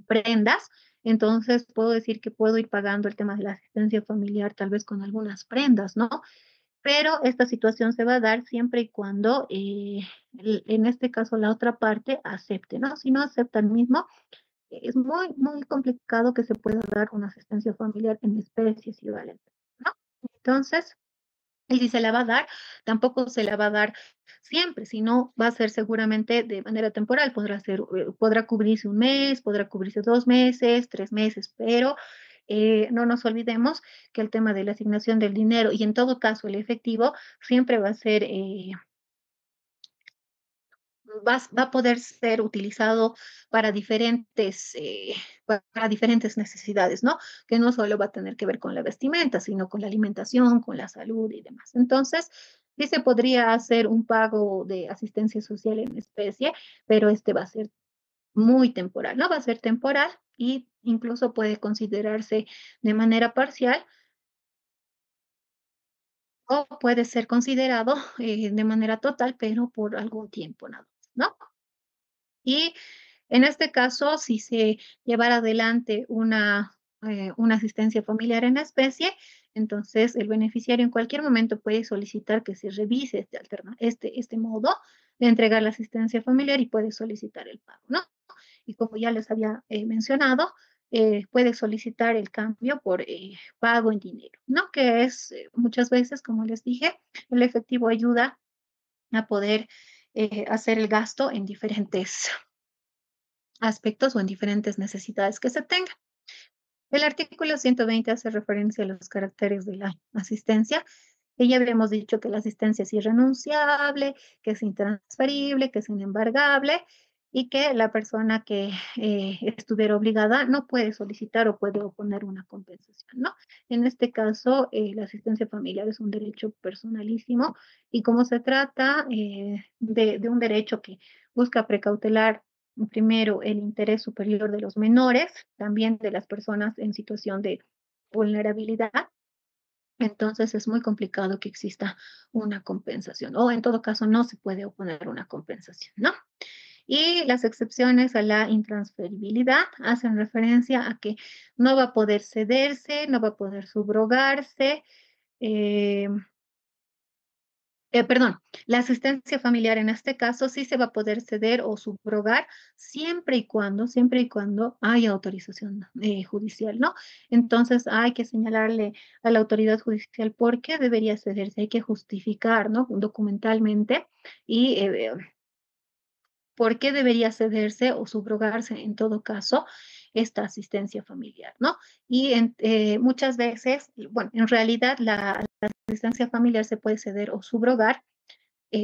prendas, entonces puedo decir que puedo ir pagando el tema de la asistencia familiar tal vez con algunas prendas, ¿no? Pero esta situación se va a dar siempre y cuando, en este caso, la otra parte acepte, ¿no? Si no acepta el mismo, es muy, muy complicado que se pueda dar una asistencia familiar en especie equivalente, ¿no? Entonces, y si se la va a dar, tampoco se la va a dar siempre, sino va a ser seguramente de manera temporal. Podrá ser, podrá cubrirse un mes, podrá cubrirse 2 meses, 3 meses, pero no nos olvidemos que el tema de la asignación del dinero y en todo caso el efectivo siempre va a ser va a poder ser utilizado para para diferentes necesidades, ¿no? Que no solo va a tener que ver con la vestimenta, sino con la alimentación, con la salud y demás. Entonces, sí se podría hacer un pago de asistencia social en especie, pero este va a ser muy temporal, ¿no? Va a ser temporal y incluso puede considerarse de manera parcial o puede ser considerado de manera total, pero por algún tiempo nada más, ¿no? Y en este caso, si se llevara adelante una asistencia familiar en especie, entonces el beneficiario en cualquier momento puede solicitar que se revise este modo de entregar la asistencia familiar y puede solicitar el pago, ¿no? Y como ya les había mencionado, puede solicitar el cambio por pago en dinero, ¿no? Que es muchas veces, como les dije, el efectivo ayuda a poder hacer el gasto en diferentes aspectos o en diferentes necesidades que se tengan. El artículo 120 hace referencia a los caracteres de la asistencia. Y ya habíamos dicho que la asistencia es irrenunciable, que es intransferible, que es inembargable y que la persona que estuviera obligada no puede solicitar o puede oponer una compensación, ¿no? En este caso, la asistencia familiar es un derecho personalísimo y como se trata de un derecho que busca precautelar primero, el interés superior de los menores, también de las personas en situación de vulnerabilidad. Entonces es muy complicado que exista una compensación, o en todo caso no se puede oponer una compensación, ¿no? Y las excepciones a la intransferibilidad hacen referencia a que no va a poder cederse, no va a poder subrogarse, eh, perdón, la asistencia familiar en este caso sí se va a poder ceder o subrogar siempre y cuando haya autorización judicial, ¿no? Entonces hay que señalarle a la autoridad judicial por qué debería cederse, hay que justificar, ¿no? Documentalmente y por qué debería cederse o subrogarse en todo caso esta asistencia familiar, ¿no? Y muchas veces, bueno, en realidad la asistencia familiar se puede ceder o subrogar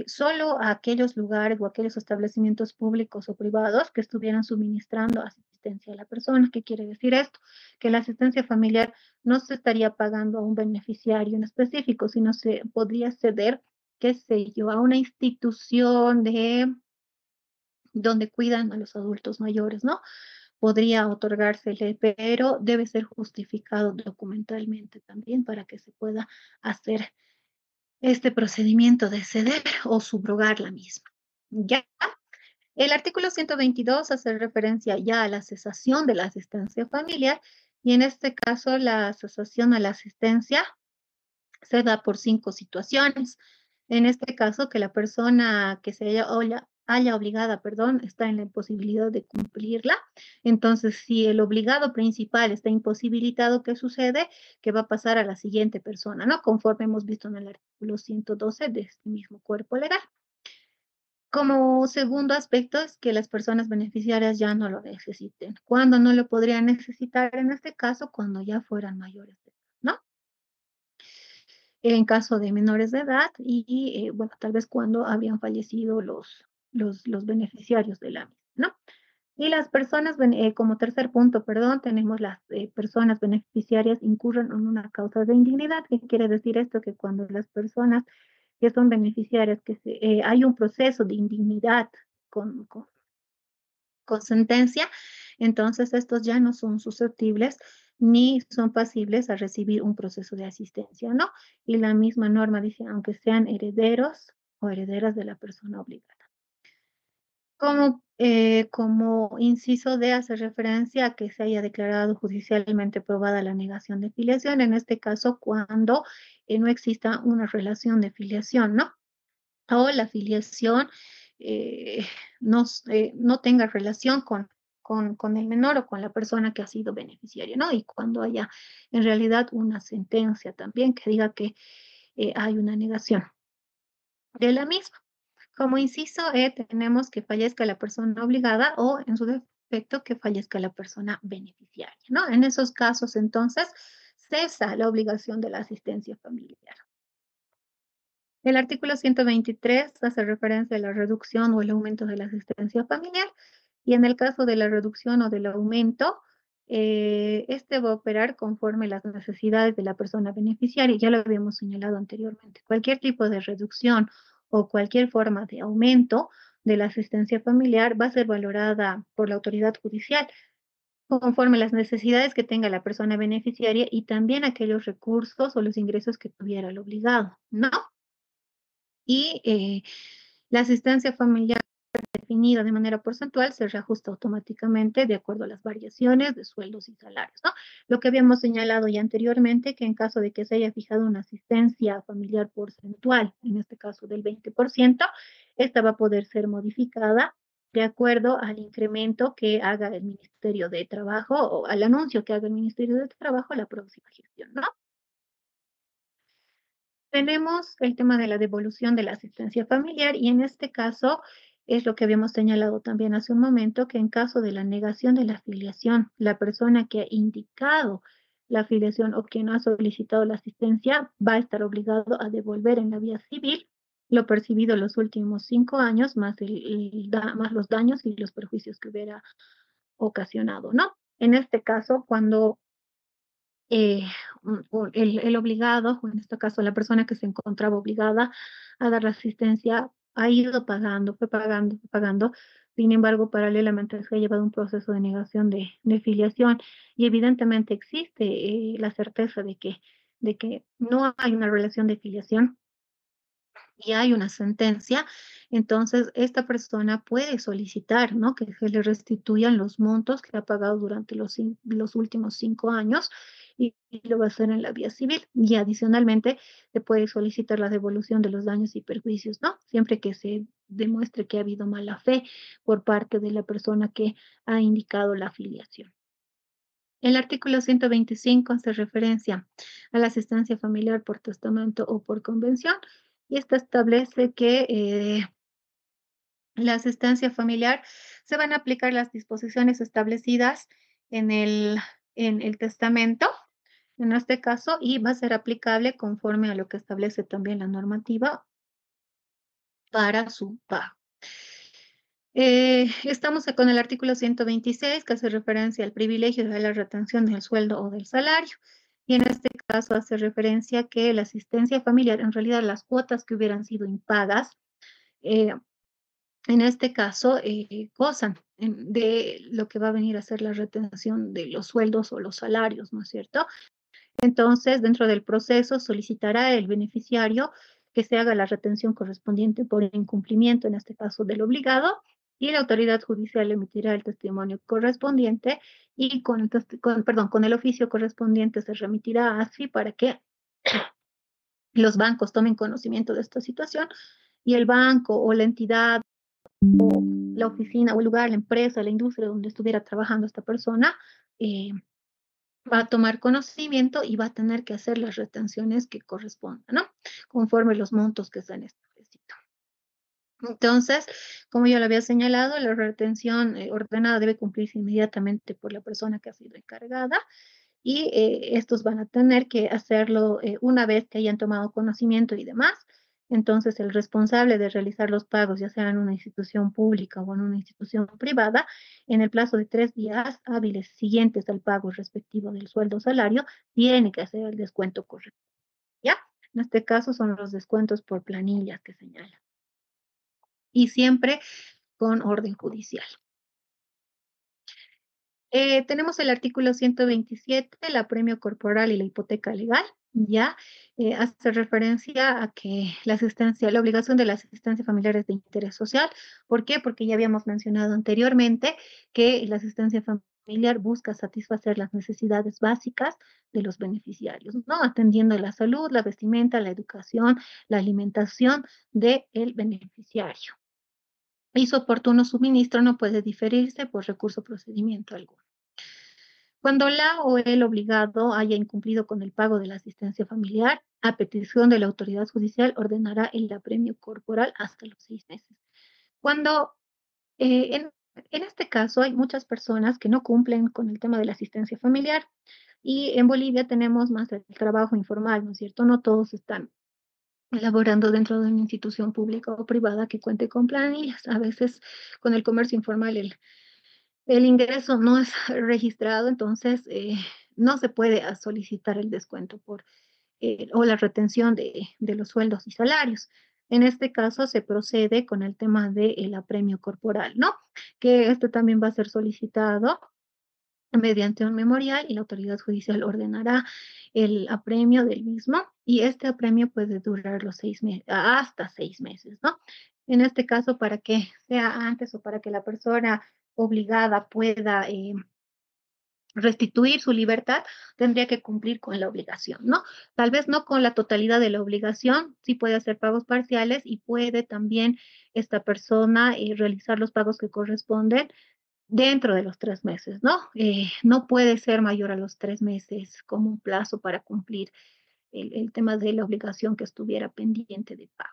solo a aquellos lugares o aquellos establecimientos públicos o privados que estuvieran suministrando asistencia a la persona. ¿Qué quiere decir esto? Que la asistencia familiar no se estaría pagando a un beneficiario en específico, sino se podría ceder, qué sé yo, a una institución de donde cuidan a los adultos mayores, ¿no? Podría otorgársele, pero debe ser justificado documentalmente también para que se pueda hacer este procedimiento de ceder o subrogar la misma. Ya, el artículo 122 hace referencia ya a la cesación de la asistencia familiar y en este caso la cesación a la asistencia se da por 5 situaciones. En este caso, que la persona que se haya obligada, perdón, está en la imposibilidad de cumplirla. Entonces, si el obligado principal está imposibilitado, ¿qué sucede? Que va a pasar a la siguiente persona, ¿no? Conforme hemos visto en el artículo 112 de este mismo cuerpo legal. Como segundo aspecto es que las personas beneficiarias ya no lo necesiten. ¿Cuándo no lo podrían necesitar en este caso? Cuando ya fueran mayores de edad, ¿no? En caso de menores de edad y bueno, tal vez cuando habían fallecido los beneficiarios de la misma, ¿no? Y las personas, como tercer punto, perdón, tenemos las personas beneficiarias incurren en una causa de indignidad. ¿Qué quiere decir esto? Que cuando las personas que son beneficiarias, hay un proceso de indignidad con, con con sentencia, entonces estos ya no son susceptibles ni son pasibles a recibir un proceso de asistencia, ¿no? Y la misma norma dice, aunque sean herederos o herederas de la persona obligada. Como inciso D hace referencia a que se haya declarado judicialmente probada la negación de filiación, en este caso cuando no exista una relación de filiación, ¿no? O la filiación eh, no tenga relación con el menor o con la persona que ha sido beneficiaria, ¿no? Y cuando haya en realidad una sentencia también que diga que hay una negación de la misma. Como inciso E, tenemos que fallezca la persona obligada o, en su defecto, que fallezca la persona beneficiaria, ¿no? En esos casos, entonces, cesa la obligación de la asistencia familiar. El artículo 123 hace referencia a la reducción o el aumento de la asistencia familiar y en el caso de la reducción o del aumento, este va a operar conforme las necesidades de la persona beneficiaria. Ya lo habíamos señalado anteriormente. Cualquier tipo de reducción o cualquier forma de aumento de la asistencia familiar va a ser valorada por la autoridad judicial conforme las necesidades que tenga la persona beneficiaria y también aquellos recursos o los ingresos que tuviera el obligado, ¿no? Y la asistencia familiar definida de manera porcentual se reajusta automáticamente de acuerdo a las variaciones de sueldos y salarios, ¿no? Lo que habíamos señalado ya anteriormente, que en caso de que se haya fijado una asistencia familiar porcentual, en este caso del 20%, esta va a poder ser modificada de acuerdo al incremento que haga el Ministerio de Trabajo o al anuncio que haga el Ministerio de Trabajo a la próxima gestión, ¿no? Tenemos el tema de la devolución de la asistencia familiar y en este caso es lo que habíamos señalado también hace un momento, que en caso de la negación de la afiliación, la persona que ha indicado la afiliación o quien no ha solicitado la asistencia va a estar obligado a devolver en la vía civil lo percibido los últimos 5 años, más, más los daños y los perjuicios que hubiera ocasionado, ¿no? En este caso, cuando eh, el obligado, o en este caso la persona que se encontraba obligada a dar la asistencia, ha ido pagando, fue pagando, fue pagando, Sin embargo, paralelamente se ha llevado un proceso de negación de filiación y evidentemente existe la certeza de que no hay una relación de filiación y hay una sentencia, entonces esta persona puede solicitar, ¿no? Que se le restituyan los montos que ha pagado durante los últimos 5 años y lo va a hacer en la vía civil. Y adicionalmente se puede solicitar la devolución de los daños y perjuicios, ¿no? Siempre que se demuestre que ha habido mala fe por parte de la persona que ha indicado la afiliación. El artículo 125 hace referencia a la asistencia familiar por testamento o por convención y esta establece que la asistencia familiar se van a aplicar las disposiciones establecidas en en el testamento, en este caso, y va a ser aplicable conforme a lo que establece también la normativa para su pago. Estamos con el artículo 126 que hace referencia al privilegio de la retención del sueldo o del salario. Y en este caso hace referencia que la asistencia familiar, en realidad las cuotas que hubieran sido impagas, eh, en este caso gozan de lo que va a venir a ser la retención de los sueldos o los salarios, ¿no es cierto? Entonces, dentro del proceso solicitará el beneficiario que se haga la retención correspondiente por incumplimiento, en este caso del obligado, y la autoridad judicial emitirá el testimonio correspondiente y con el oficio correspondiente se remitirá a ASFI para que los bancos tomen conocimiento de esta situación y el banco o la entidad, la oficina o el lugar, la empresa, la industria donde estuviera trabajando esta persona, eh, va a tomar conocimiento y va a tener que hacer las retenciones que correspondan, ¿no? Conforme los montos que se han establecido. Entonces, como yo lo había señalado, la retención ordenada debe cumplirse inmediatamente por la persona que ha sido encargada y estos van a tener que hacerlo una vez que hayan tomado conocimiento y demás. Entonces, el responsable de realizar los pagos, ya sea en una institución pública o en una institución privada, en el plazo de 3 días hábiles siguientes al pago respectivo del sueldo o salario, tiene que hacer el descuento correcto. ¿Ya? En este caso son los descuentos por planillas que señala. Y siempre con orden judicial. Tenemos el artículo 127, el apremio corporal y la hipoteca legal, ¿ya? Hace referencia a que la obligación de la asistencia familiar es de interés social. ¿Por qué? Porque ya habíamos mencionado anteriormente que la asistencia familiar busca satisfacer las necesidades básicas de los beneficiarios, ¿no? Atendiendo la salud, la vestimenta, la educación, la alimentación del beneficiario. Y su oportuno suministro no puede diferirse por recurso o procedimiento alguno. Cuando la o el obligado haya incumplido con el pago de la asistencia familiar, a petición de la autoridad judicial ordenará el apremio corporal hasta los 6 meses. Cuando eh, en, en este caso hay muchas personas que no cumplen con el tema de la asistencia familiar y en Bolivia tenemos más el trabajo informal, ¿no es cierto? No todos están laborando dentro de una institución pública o privada que cuente con planillas. A veces con el comercio informal el ingreso no es registrado, entonces no se puede solicitar el descuento o la retención de los sueldos y salarios. En este caso se procede con el tema del apremio corporal, ¿no? Que este también va a ser solicitado mediante un memorial y la autoridad judicial ordenará el apremio del mismo y este apremio puede durar los 6 meses, hasta 6 meses, ¿no? En este caso, para que sea antes o para que la persona obligada pueda restituir su libertad, tendría que cumplir con la obligación, ¿no? Tal vez no con la totalidad de la obligación, sí puede hacer pagos parciales y puede también esta persona realizar los pagos que corresponden dentro de los 3 meses, ¿no? No puede ser mayor a los 3 meses como un plazo para cumplir el tema de la obligación que estuviera pendiente de pago.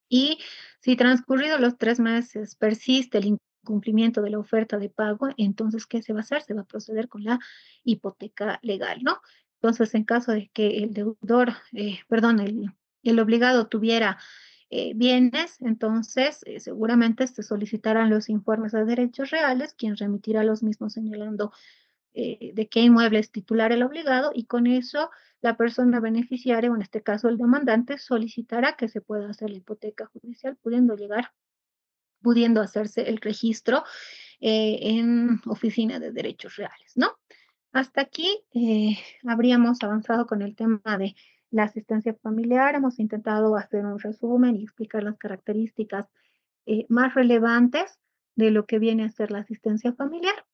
Y si transcurridos los 3 meses persiste el incumplimiento de la oferta de pago, entonces, ¿qué se va a hacer? Se va a proceder con la hipoteca legal, ¿no? Entonces, en caso de que el deudor, perdón, el obligado tuviera bienes, entonces seguramente se solicitarán los informes de derechos reales, quien remitirá los mismos señalando de qué inmueble es titular el obligado y con eso la persona beneficiaria, o en este caso el demandante, solicitará que se pueda hacer la hipoteca judicial, pudiendo llegar pudiendo hacerse el registro en oficina de derechos reales, ¿no? Hasta aquí habríamos avanzado con el tema de la asistencia familiar. Hemos intentado hacer un resumen y explicar las características más relevantes de lo que viene a ser la asistencia familiar.